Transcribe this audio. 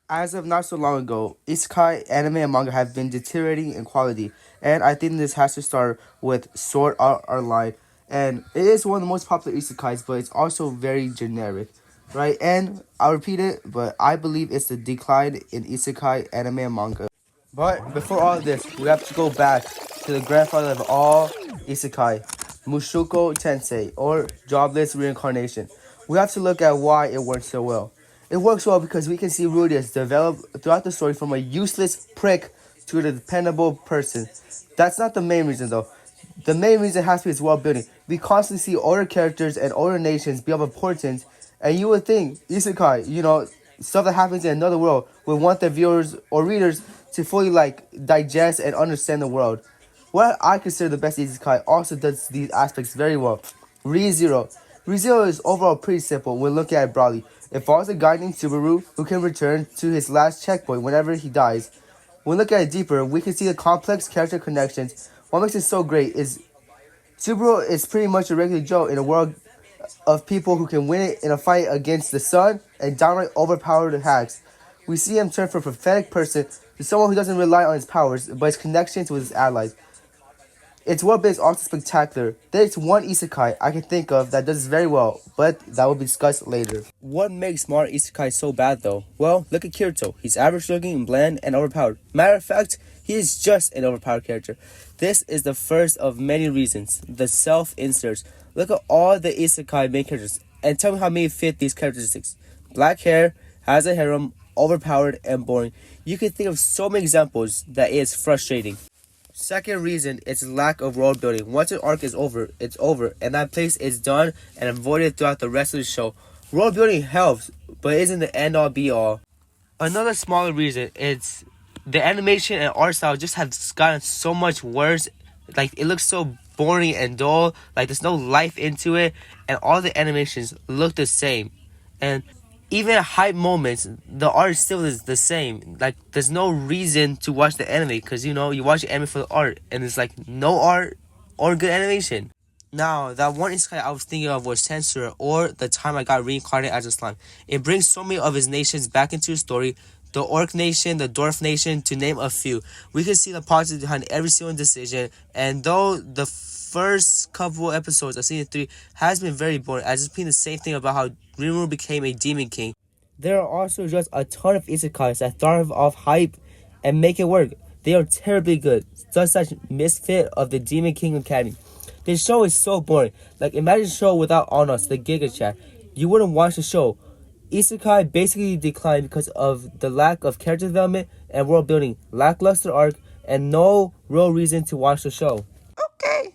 As of not so long ago, Isekai anime and manga have been deteriorating in quality, and I think this has to start with Sword Art Online. And it is one of the most popular isekais, but it's also very generic, right? And I'll repeat it, but I believe it's the decline in isekai anime and manga. But before all of this, we have to go back to the grandfather of all isekai, Mushoku Tensei, or jobless reincarnation. We have to look at why it works so well. It works well because we can see Rudius develop throughout the story from a useless prick to a dependable person. That's not the main reason though. The main reason has to be its world building. We constantly see older characters and older nations be of importance, and you would think isekai, stuff that happens in another world, would want the viewers or readers to fully digest and understand the world. What I consider the best isekai also does these aspects very well. ReZero. ReZero is overall pretty simple when looking at it broadly. It follows a guy named Subaru who can return to his last checkpoint whenever he dies. When we look at it deeper, we can see the complex character connections. What makes it so great is Subaru is pretty much a regular Joe in a world of people who can win it in a fight against the sun and downright overpowered hacks. We see him turn from a pathetic person to someone who doesn't rely on his powers, but his connections with his allies. Its world building is also spectacular. There's one isekai I can think of that does this very well, but that will be discussed later. What makes modern isekai so bad though? Well, look at Kirito. He's average looking, bland, and overpowered. Matter of fact, he is just an overpowered character. This is the first of many reasons. The self-inserts. Look at all the isekai main characters and tell me how many fit these characteristics. Black hair, has a harem, overpowered, and boring. You can think of so many examples that it is frustrating. Second reason is lack of world building. Once an arc is over, it's over, and that place is done and avoided throughout the rest of the show. World building helps, but isn't the end all be all. Another smaller reason is the animation and art style just have gotten so much worse. Like it looks so boring and dull. Like there's no life into it, and all the animations look the same. And even at hype moments, the art still is the same. Like there's no reason to watch the anime because you watch the anime for the art, and it's like no art or good animation. Now, that one isekai I was thinking of was Tensura, or The Time I Got Reincarnated as a Slime. It brings so many of his nations back into the story. The Orc Nation, the Dwarf Nation, to name a few. We can see the politics behind every single decision, and though the first couple episodes of season 3 has been very boring, as it's been the same thing about how Rimuru became a demon king, there are also just a ton of isekais that thrive off hype and make it work. They are terribly good, just such Misfit of the Demon King Academy. This show is so boring. Like, imagine a show without Onos, the Giga Chat. You wouldn't watch the show. Isekai basically declined because of the lack of character development and world building, lackluster arc, and no real reason to watch the show. Okay.